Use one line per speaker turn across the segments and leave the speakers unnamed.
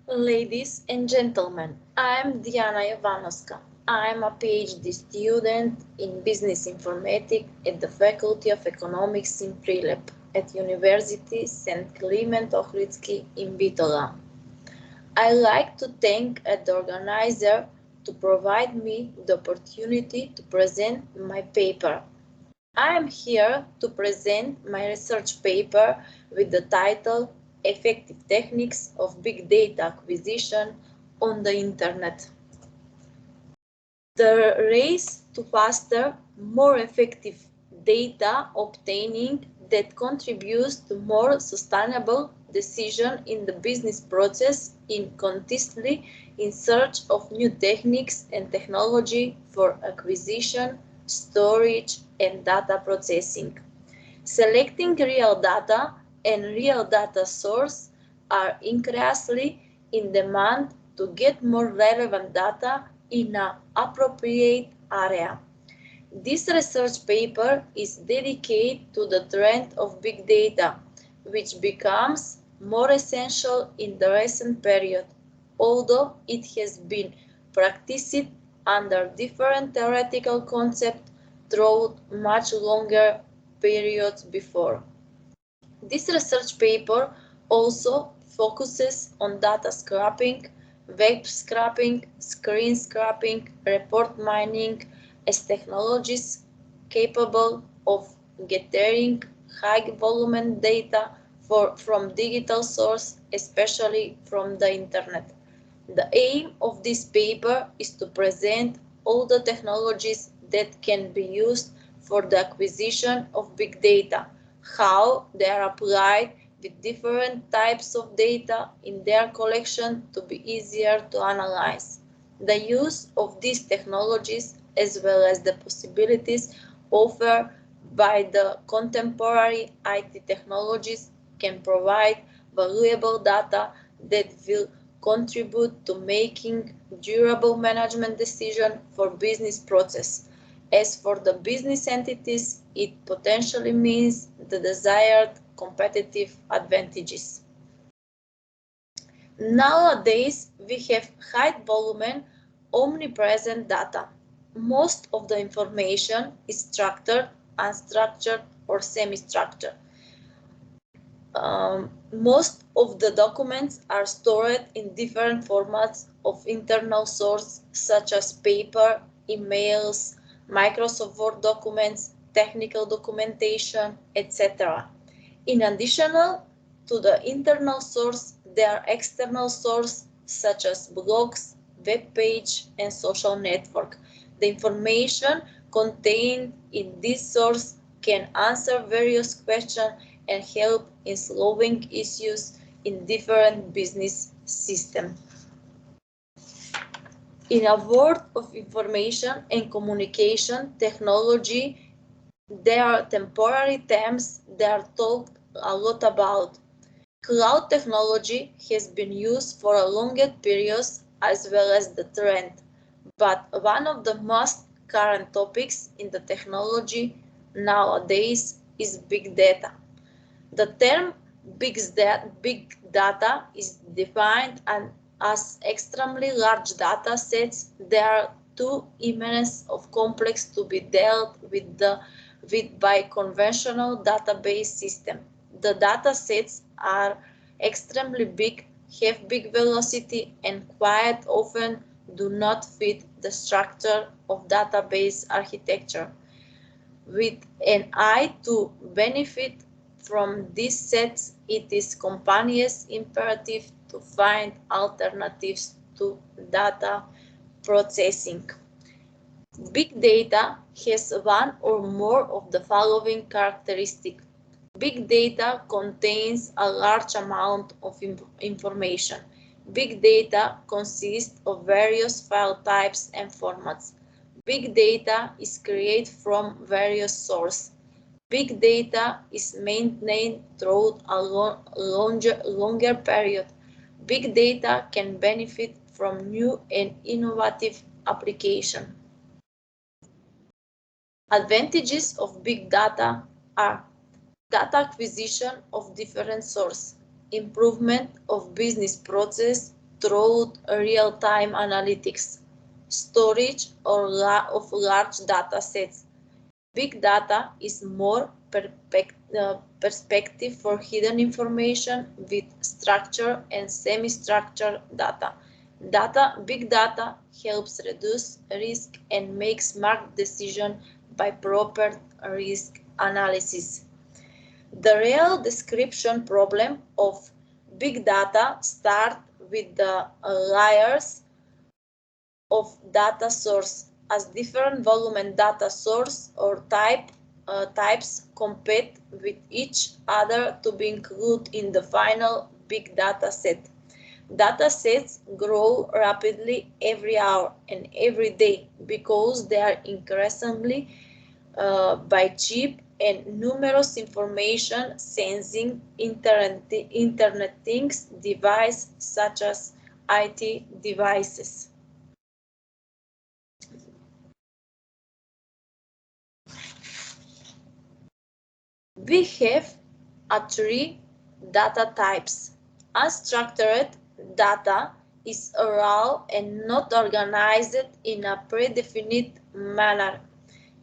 Ladies and gentlemen, I'm Dijana JOVANOSKA. I'm a PhD student in Business Informatics at the Faculty of Economics in Prilep at University St. Clement Ohridski in Bitola. I like to thank the organizer to provide me the opportunity to present my paper. I am here to present my research paper with the title Effective Techniques of Big Data Acquisition on the Internet. The race to faster, more effective data obtaining that contributes to more sustainable decision in the business process in constantly in search of new techniques and technology for acquisition, storage, and data processing. Selecting real data and real data source are increasingly in demand to get more relevant data in an appropriate area. This research paper is dedicated to the trend of big data, which becomes more essential in the recent period, although it has been practiced under different theoretical concepts throughout much longer periods before. This research paper also focuses on data scraping, web scraping, screen scraping, report mining as technologies capable of gathering high volume data from digital sources, especially from the internet. The aim of this paper is to present all the technologies that can be used for the acquisition of big data, how they are applied with different types of data in their collection to be easier to analyze. The use of these technologies as well as the possibilities offered by the contemporary IT technologies can provide valuable data that will contribute to making durable management decisions for business process. As for the business entities, it potentially means the desired competitive advantages. Nowadays, we have high volume, omnipresent data. Most of the information is structured, unstructured, or semi-structured. Most of the documents are stored in different formats of internal source such as paper, emails, Microsoft Word documents, technical documentation, etc. In addition to the internal source, there are external sources such as blogs, web page, and social network. The information contained in this source can answer various questions and help in solving issues in different business systems. In a world of information and communication technology, there are temporary terms that are talked a lot about. Cloud technology has been used for a longer period as well as the trend, but one of the most current topics in the technology nowadays is big data. The term big data is defined as extremely large data sets that are too immense of complex to be dealt with by conventional database system. The data sets are extremely big, have big velocity, and quite often do not fit the structure of database architecture. With an eye to benefit from these sets, it is companies' imperative to find alternatives to data processing. Big data has one or more of the following characteristics. Big data contains a large amount of information. Big data consists of various file types and formats. Big data is created from various sources. Big data is maintained throughout a longer period. Big data can benefit from new and innovative applications. Advantages of big data are data acquisition of different sources, improvement of business process, through real-time analytics, storage of large data sets. Big data is more perspective for hidden information with structured and semi-structured data. Big data helps reduce risk and make smart decisions by proper risk analysis. The real description problem of big data starts with the layers of data source, as different volume and data source or types compete with each other to be included in the final big data set. Data sets grow rapidly every hour and every day because they are increasingly by cheap and numerous information sensing internet things devices such as IT devices. We have three data types. Unstructured data is raw and not organized in a predefined manner.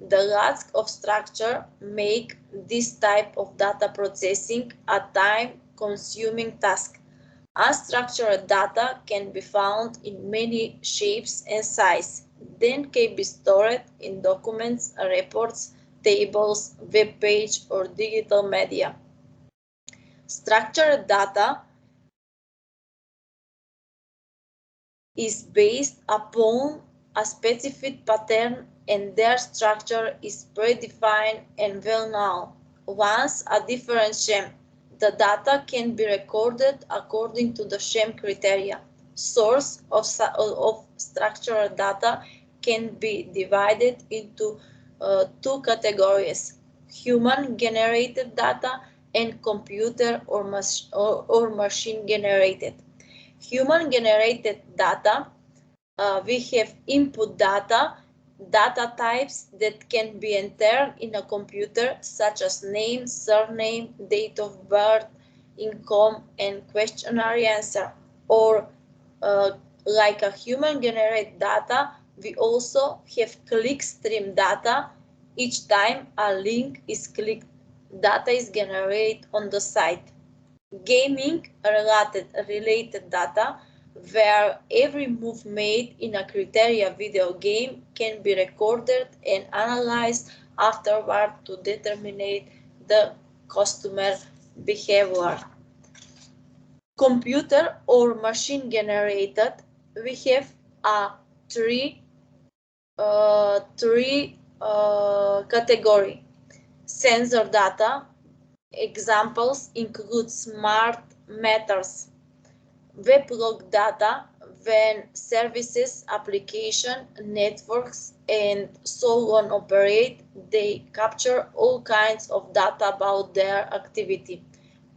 The lack of structure makes this type of data processing a time-consuming task. Unstructured data can be found in many shapes and sizes, then can be stored in documents, reports, tables, web page, or digital media. Structured data is based upon a specific pattern and their structure is predefined and well known. Once a different scheme, the data can be recorded according to the scheme criteria. Source of structured data can be divided into two categories: human-generated data and computer or machine-generated. Human-generated data, we have input data types that can be entered in a computer, such as name, surname, date of birth, income, and questionnaire answer. Or like a human-generated data, we also have clickstream data. Each time a link is clicked, data is generated on the site. Gaming-related data, where every move made in a criteria video game can be recorded and analyzed afterward to determine the customer behavior. Computer or machine generated, we have three category. Sensor data. Examples include smart meters, weblog data, when services, application, networks, and so on operate, they capture all kinds of data about their activity.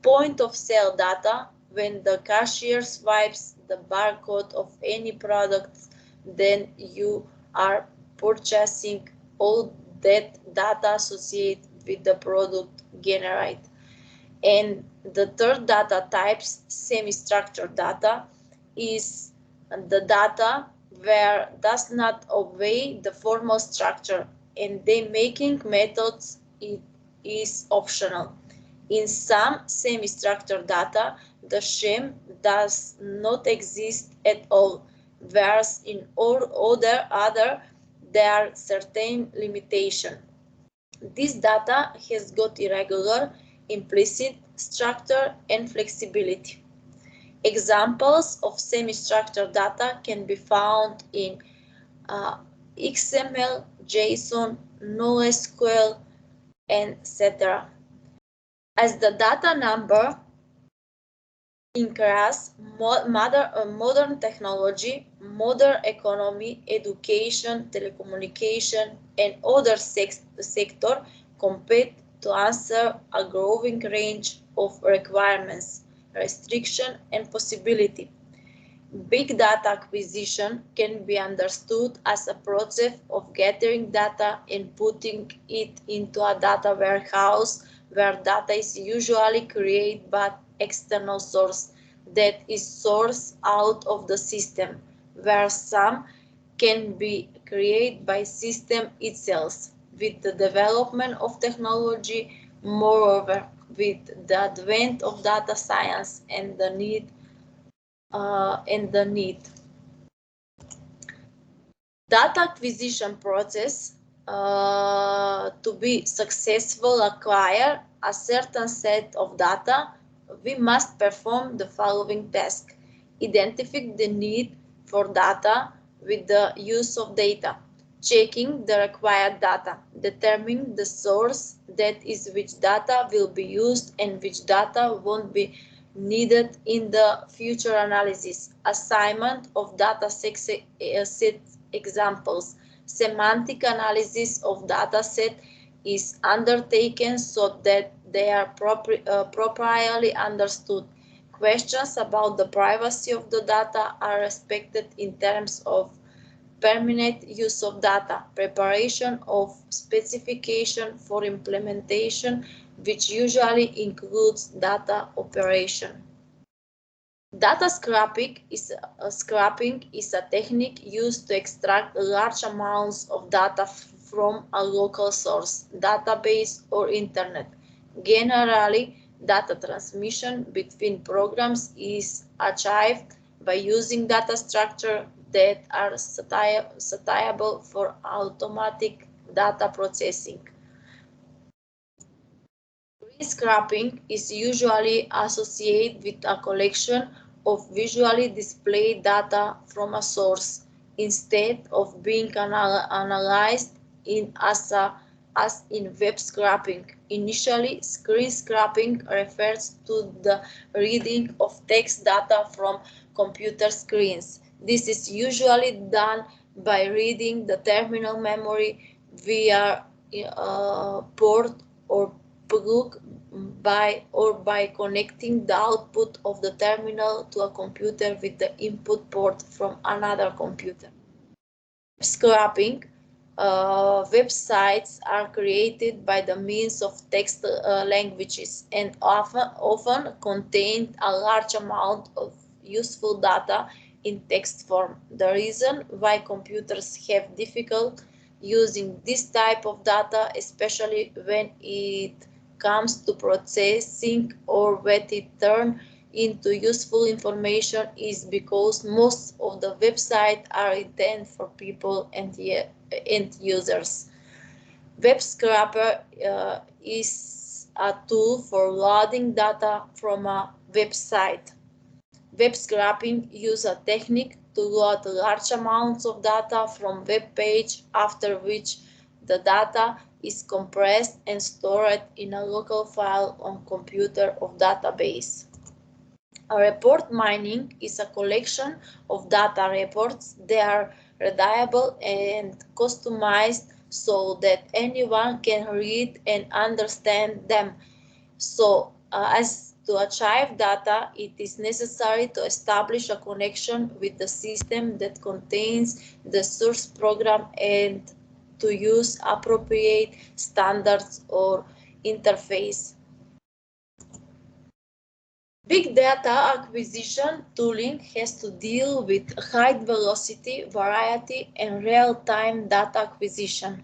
Point of sale data, when the cashier swipes the barcode of any product, then you are purchasing all that data associated with the product generated. And the third data types, semi-structured data, is the data where does not obey the formal structure and the making methods it is optional. In some semi-structured data, the scheme does not exist at all, whereas in all other there are certain limitations. This data has got irregular, implicit structure and flexibility. Examples of semi-structured data can be found in XML, JSON, NoSQL, etc. As the data number increases, modern technology, modern economy, education, telecommunication, and other sectors compete to answer a growing range of requirements, restriction, and possibility. Big data acquisition can be understood as a process of gathering data and putting it into a data warehouse where data is usually created by external source. that is sourced out of the system, where some can be created by system itself. With the development of technology, moreover, with the advent of data science and the need data acquisition process to be successful acquire a certain set of data, we must perform the following task. Identify the need for data with the use of data, checking the required data, determining the source, that is which data will be used and which data won't be needed in the future analysis, assignment of data set examples. Semantic analysis of dataset is undertaken so that they are properly understood. Questions about the privacy of the data are respected in terms of permanent use of data, preparation of specification for implementation, which usually includes data operation. Data scraping is a technique used to extract large amounts of data from a local source, database, or internet. Generally, data transmission between programs is achieved by using data structures that are suitable for automatic data processing. Scraping is usually associated with a collection of visually displayed data from a source instead of being analyzed as in web scraping. Initially, screen scraping refers to the reading of text data from computer screens. This is usually done by reading the terminal memory via port or plug by connecting the output of the terminal to a computer with the input port from another computer. Scraping websites are created by the means of text languages and often contain a large amount of useful data in text form. The reason why computers have difficulty using this type of data, especially when it comes to processing or when it turns into useful information, is because most of the websites are intended for people and end users. Web scraper is a tool for loading data from a website. Web scraping uses a technique to load large amounts of data from web page, after which the data is compressed and stored in a local file on computer of database. A report mining is a collection of data reports. They are readable and customized so that anyone can read and understand them. So, as to achieve data, it is necessary to establish a connection with the system that contains the source program and to use appropriate standards or interface. Big data acquisition tooling has to deal with high velocity, variety, and real-time data acquisition.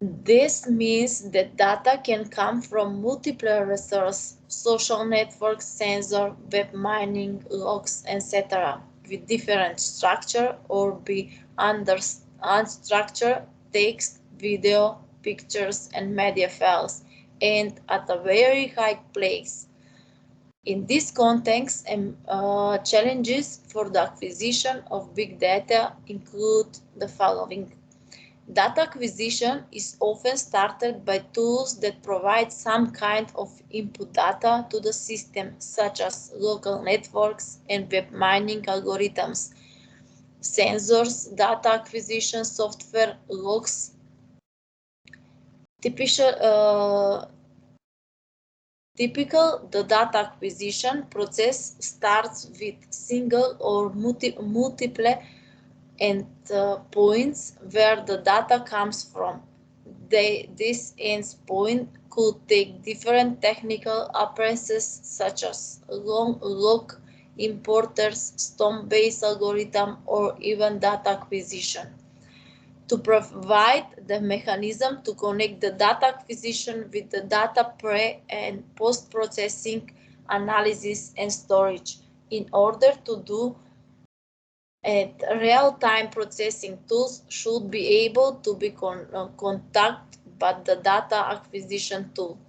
This means that data can come from multiple resources, social networks, sensor, web mining, logs, etc., with different structure or be unstructured text, video, pictures, and media files, and at a very high place. In this context, challenges for the acquisition of big data include the following. Data acquisition is often started by tools that provide some kind of input data to the system, such as local networks and web mining algorithms, sensors, data acquisition software, logs. The data acquisition process starts with single or multiple endpoints where the data comes from. This endpoint could take different technical approaches such as long look, importers, stone-based algorithm, or even data acquisition. To provide the mechanism to connect the data acquisition with the data pre- and post-processing analysis and storage in order to do it. Real-time processing tools should be able to be contacted by the data acquisition tool.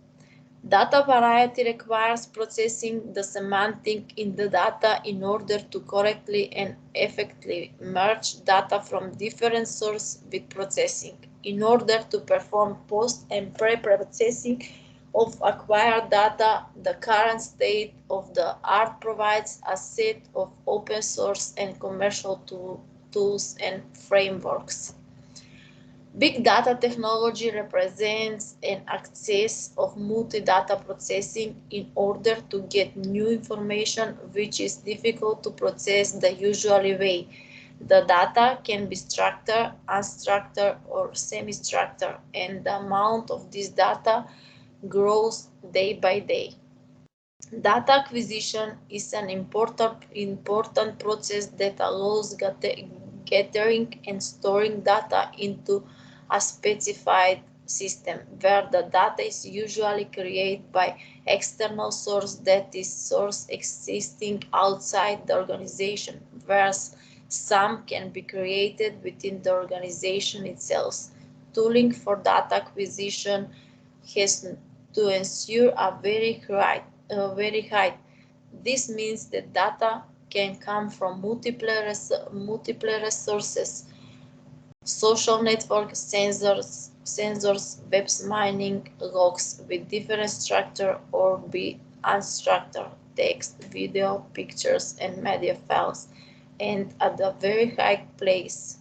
Data variety requires processing the semantic in the data in order to correctly and effectively merge data from different sources with processing. In order to perform post and pre-processing of acquired data, the current state of the art provides a set of open source and commercial tools and frameworks. Big data technology represents an access of multi-data processing in order to get new information which is difficult to process the usual way. The data can be structured, unstructured, or semi-structured, and the amount of this data grows day by day. Data acquisition is an important process that allows gathering and storing data into a specified system, where the data is usually created by external source, that is source existing outside the organization, whereas some can be created within the organization itself. Tooling for data acquisition has to ensure a very high. This means that data can come from multiple resources: social network, sensors, web mining, logs with different structure, or be unstructured text, video, pictures, and media files, and at a very high place.